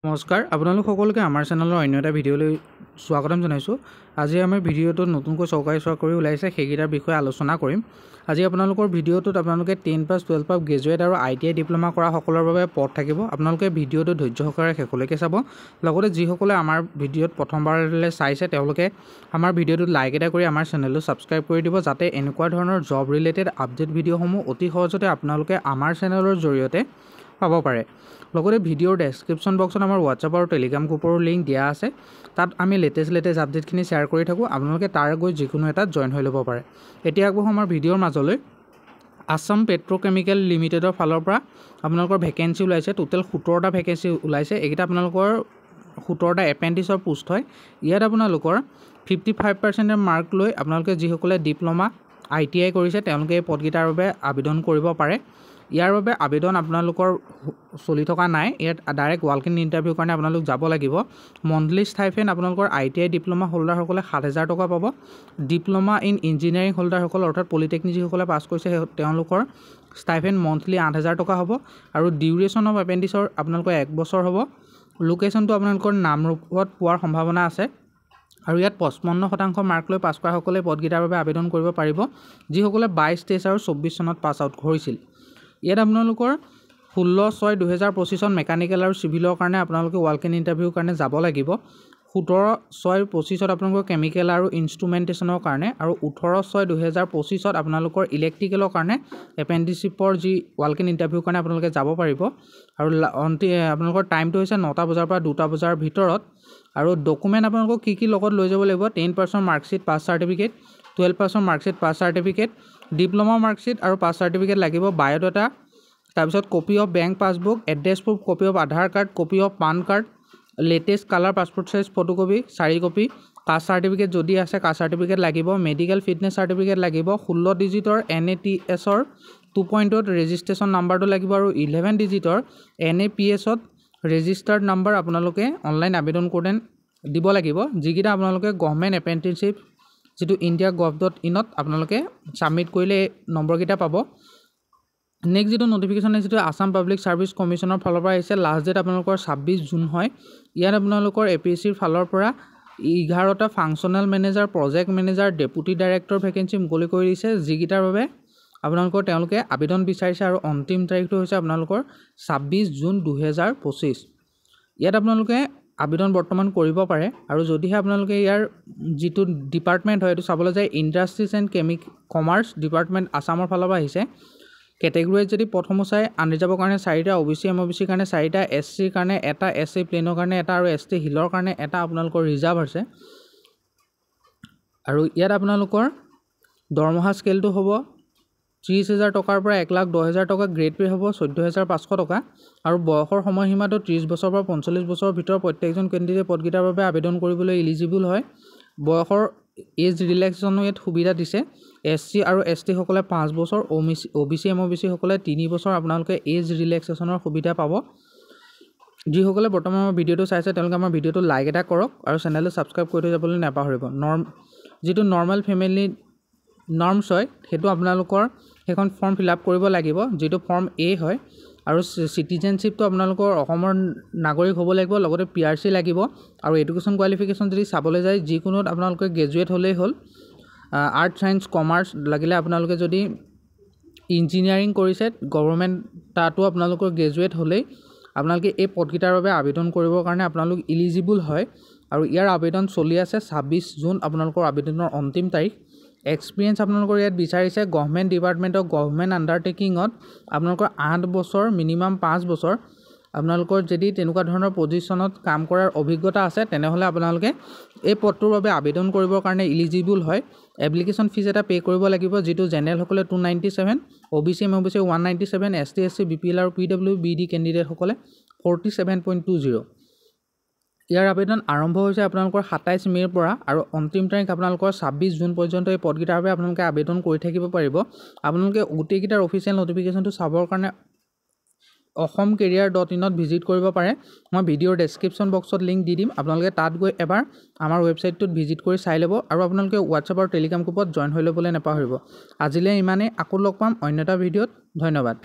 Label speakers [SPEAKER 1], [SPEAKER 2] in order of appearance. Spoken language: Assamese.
[SPEAKER 1] নমস্কাৰ আপোনালোক সকলোকে আমাৰ চেনেলৰ অন্য এটা ভিডিঅ'লৈ স্বাগতম জনাইছোঁ। আজি আমি ভিডিঅ'টোত নতুনকৈ চৰকাৰী চাকৰি ওলাইছে সেইকেইটাৰ বিষয়ে আলোচনা কৰিম। আজি আপোনালোকৰ ভিডিঅ'টোত আপোনালোকে 10 পাছ 12 পাছ গ্ৰেজুৱেট আৰু ITI ডিপ্ল'মা কৰা সকলৰ বাবে পদ থাকিব। আপোনালোকে ভিডিঅ'টো ধৈৰ্য সহকাৰে শেষলৈকে চাব। লগতে যিসকলে আমাৰ ভিডিঅ'ত প্ৰথমবাৰলৈ চাইছে তেওঁলোকে আমাৰ ভিডিঅ'টোত লাইক এটা কৰি আমাৰ চেনেলটো ছাবস্ক্ৰাইব কৰি দিব, যাতে এনেকুৱা ধৰণৰ জব ৰিলেটেড আপডেট ভিডিঅ'সমূহ অতি সহজতে আপোনালোকে আমাৰ চেনেলৰ জৰিয়তে পাব পাৰে। লগতে ভিডিঅ'ৰ ডেছক্ৰিপশ্যন বক্সত আমাৰ হোৱাটছআপ আৰু টেলিগ্ৰাম গ্ৰুপৰ লিংক দিয়া আছে। তাত আমি লেটেষ্ট আপডেটখিনি শ্বেয়াৰ কৰি থাকোঁ। আপোনালোকে তাৰ গৈ যিকোনো এটাত জইন হৈ ল'ব পাৰে। এতিয়া আগবঢ়ো আমাৰ ভিডিঅ'ৰ মাজলৈ। আছাম পেট্ৰ'কেমিকেল লিমিটেডৰ ফালৰ পৰা আপোনালোকৰ ভেকেঞ্চি ওলাইছে। টোটেল 17টা ভেকেঞ্চি ওলাইছে। এইকেইটা আপোনালোকৰ 17টা এপ্ৰেণ্টিছৰ পোষ্ট হয়। ইয়াত আপোনালোকৰ 55% মাৰ্ক লৈ আপোনালোকে যিসকলে ডিপ্ল'মা ITI কৰিছে তেওঁলোকে এই পদকেইটাৰ বাবে আবেদন কৰিব পাৰে। ইয়াৰ বাবে আবেদন আপোনালোকৰ চলি থকা নাই। ইয়াত ডাইৰেক্ট ৱাক ইন ইণ্টাৰভিউৰ কাৰণে আপোনালোক যাব লাগিব। মন্থলি ষ্টাইফেণ্ড আপোনালোকৰ ITI ডিপ্ল'মা হোল্ডাৰসকলে 7,000 টকা পাব। ডিপ্ল'মা ইন ইঞ্জিনিয়াৰিং হোল্ডাৰসকল অৰ্থাৎ পলিটেকনিক যিসকলে পাছ কৰিছে তেওঁলোকৰ ষ্টাইফেণ্ড মন্থলি 8,000 টকা হ'ব। আৰু ডিউৰেশ্যন অফ এপ্ৰেণ্টিছৰ আপোনালোকৰ 1 বছৰ হ'ব। লোকেশ্যনটো আপোনালোকৰ নামৰূপত পোৱাৰ সম্ভাৱনা আছে। আৰু ইয়াত 55% মাৰ্ক লৈ পাছ কৰাসকলে পদকেইটাৰ বাবে আবেদন কৰিব পাৰিব, যিসকলে 22, 23 আৰু 24 চনত পাছ আউট কৰিছিল। ইয়াত আপোনালোকৰ 16/6/2025 মেকানিকেল আৰু চিভিলৰ কাৰণে আপোনালোকে ৱাক ইন ইণ্টাৰভিউৰ কাৰণে যাব লাগিব। 17/6/25 আপোনালোকৰ কেমিকেল আৰু ইনষ্ট্ৰুমেণ্টেশ্যনৰ কাৰণে, আৰু 18/6/2025 আপোনালোকৰ ইলেক্ট্ৰিকেলৰ কাৰণে এপ্ৰেণ্টিছশ্বিপৰ যি ৱাক ইন ইণ্টাৰভিউৰ কাৰণে আপোনালোকে যাব পাৰিব। আৰু আপোনালোকৰ টাইমটো হৈছে 9টা বজাৰ পৰা 2টা বজাৰ ভিতৰত। আৰু ডকুমেণ্ট আপোনালোকক কি লগত লৈ যাব লাগিব: 10% marksheet, pass certificate, 12% marksheet, pass certificate, diploma marksheet আৰু পাছ চাৰ্টিফিকেট লাগিব, বায়'ডাটা, তাৰপিছত copy of bank passbook, address proof, copy of Aadhaar card, copy of PAN card, latest colour passport size photocopy 4 copy, caste certificate যদি আছে কাষ্ট চাৰ্টিফিকেট লাগিব, মেডিকেল ফিটনেছ চাৰ্টিফিকেট লাগিব, 16 ডিজিটৰ NATSৰ 2.0 ৰেজিষ্ট্ৰেশ্যন নাম্বাৰটো লাগিব, আৰু 11 ডিজিটৰ NAPSত ৰেজিষ্টাৰ্ড নাম্বাৰ আপোনালোকে অনলাইন আবেদন কৰোঁতে দিব লাগিব, যিকেইটা আপোনালোকে গভৰ্ণমেণ্ট এপ্ৰেণ্টিছশ্বিপ যিটো india.gov.in আপোনালোকে ছাবমিট কৰিলে এই নম্বৰকেইটা পাব। নেক্সট যিটো নটিফিকেশ্যন আহিছে যিটো আছাম পাব্লিক ছাৰ্ভিচ কমিশ্যনৰ ফালৰ পৰা আহিছে। লাষ্ট ডেট আপোনালোকৰ 26 জুন হয়। ইয়াত আপোনালোকৰ APSCৰ ফালৰ পৰা 11টা functional manager, project manager, deputy director vacancy মুকলি কৰি দিছে, যিকেইটাৰ বাবে তেওঁলোকে আবেদন বিচাৰিছে। আৰু অন্তিম তাৰিখটো হৈছে আপোনালোকৰ 26 জুন 2025। ইয়াত আপোনালোকে আবেদন বৰ্তমান কৰিব পাৰে। আৰু যদিহে আপোনালোকে ইয়াৰ যিটো ডিপাৰ্টমেণ্ট হয় এইটো চাবলৈ যায়, ইণ্ডাষ্ট্ৰিজ এণ্ড কমাৰ্চ ডিপাৰ্টমেণ্ট আছামৰ ফালৰ পৰা আহিছে। কেটেগৰীত যদি প্ৰথমো চাই আনৰিজাৰ্ভৰ কাৰণে 4টা, OBC MOBCৰ কাৰণে 4টা, SCৰ কাৰণে 1টা, SC প্লেনৰ কাৰণে 1টা আৰু ST হিলৰ কাৰণে 1টা আপোনালোকৰ ৰিজাৰ্ভ আছে। আৰু ইয়াত আপোনালোকৰ দৰমহা স্কেলটো হ'ব 30,000 টকাৰ পৰা 1,10,000 টকা, গ্ৰেড পে' হ'ব 14,500 টকা। আৰু বয়সৰ সময়সীমাটো 30 বছৰৰ পৰা 45 বছৰৰ ভিতৰত প্ৰত্যেকজন কেণ্ডিডেট পদকেইটাৰ বাবে আবেদন কৰিবলৈ ইলিজিবল হয়। বয়সৰ এজ ৰিলেক্সেশ্যনো ইয়াত সুবিধা দিছে। SC আৰু ST সকলে 5 বছৰ, OBC MOBC সকলে 3 বছৰ আপোনালোকে এজ ৰিলেক্সেশ্যনৰ সুবিধা পাব। যিসকলে বৰ্তমান আমাৰ ভিডিঅ'টো চাইছে তেওঁলোকে আমাৰ ভিডিঅ'টো লাইক এটা কৰক আৰু চেনেলটো ছাবস্ক্ৰাইব কৰি থৈ যাবলৈ নাপাহৰিব। যিটো নৰ্মেল ফেমিলি নৰ্মছ হয় সেইটো আপোনালোকৰ সেইখন ফৰ্ম ফিল আপ কৰিব লাগিব, যিটো ফৰ্ম A হয়। আৰু চিটিজেনশ্বিপটো আপোনালোকৰ অসমৰ নাগৰিক হ'ব লাগিব, লগতে PRC লাগিব। আৰু এডুকেশ্যন কোৱালিফিকেশ্যন যদি চাবলৈ যায় যিকোনোত আপোনালোকে গ্ৰেজুৱেট হ'লেই হ'ল। আৰ্টছ, ছায়েন্স, কমাৰ্চ লাগিলে আপোনালোকে যদি ইঞ্জিনিয়াৰিং কৰিছে গভৰ্ণমেণ্ট তাতো আপোনালোকৰ গ্ৰেজুৱেট হ'লেই আপোনালোকে এই পদকেইটাৰ বাবে আবেদন কৰিবৰ কাৰণে আপোনালোক ইলিজিবল হয়। আৰু ইয়াৰ আবেদন চলি আছে। 26 জুন আপোনালোকৰ আবেদনৰ অন্তিম তাৰিখ। এক্সপিৰিয়েঞ্চ আপোনালোকৰ ইয়াত বিচাৰিছে গভৰ্ণমেণ্ট ডিপাৰ্টমেণ্টৰ গভৰ্ণমেণ্ট আণ্ডাৰটেকিঙত আপোনালোকৰ 8 বছৰ, মিনিমাম 5 বছৰ আপোনালোকৰ যদি তেনেকুৱা ধৰণৰ পজিশ্যনত কাম কৰাৰ অভিজ্ঞতা আছে তেনেহ'লে আপোনালোকে এই পদটোৰ বাবে আবেদন কৰিবৰ কাৰণে ইলিজিবল হয়। এপ্লিকেশ্যন ফিজ এটা পে' কৰিব লাগিব, যিটো জেনেৰেলসকলে 297, OBC MOBC 197, ST SC BPL আৰু PWBD কেণ্ডিডেটসকলে 47.20। ইয়াৰ আবেদন আৰম্ভ হৈছে আপোনালোকৰ 27 মে'ৰ পৰা, আৰু অন্তিম তাৰিখ আপোনালোকৰ 26 জুন পৰ্যন্ত এই পদকেইটাৰ বাবে আপোনালোকে আবেদন কৰি থাকিব পাৰিব। আপোনালোকে গোটেইকেইটাৰ অফিচিয়েল নটিফিকেশ্যনটো চাবৰ কাৰণে অসমকেৰিয়াৰ.in ভিজিট কৰিব পাৰে। মই ভিডিঅ'ৰ ডেছক্ৰিপশ্যন বক্সত লিংক দি দিম, আপোনালোকে তাত গৈ এবাৰ আমাৰ ৱেবছাইটটোত ভিজিট কৰি চাই ল'ব। আৰু আপোনালোকে হোৱাটছআপ আৰু টেলিগ্ৰাম গ্ৰুপত জইন হৈ ল'বলৈ নাপাহৰিব। আজিলৈ ইমানেই, আকৌ লগ পাম অন্য এটা ভিডিঅ'ত। ধন্যবাদ।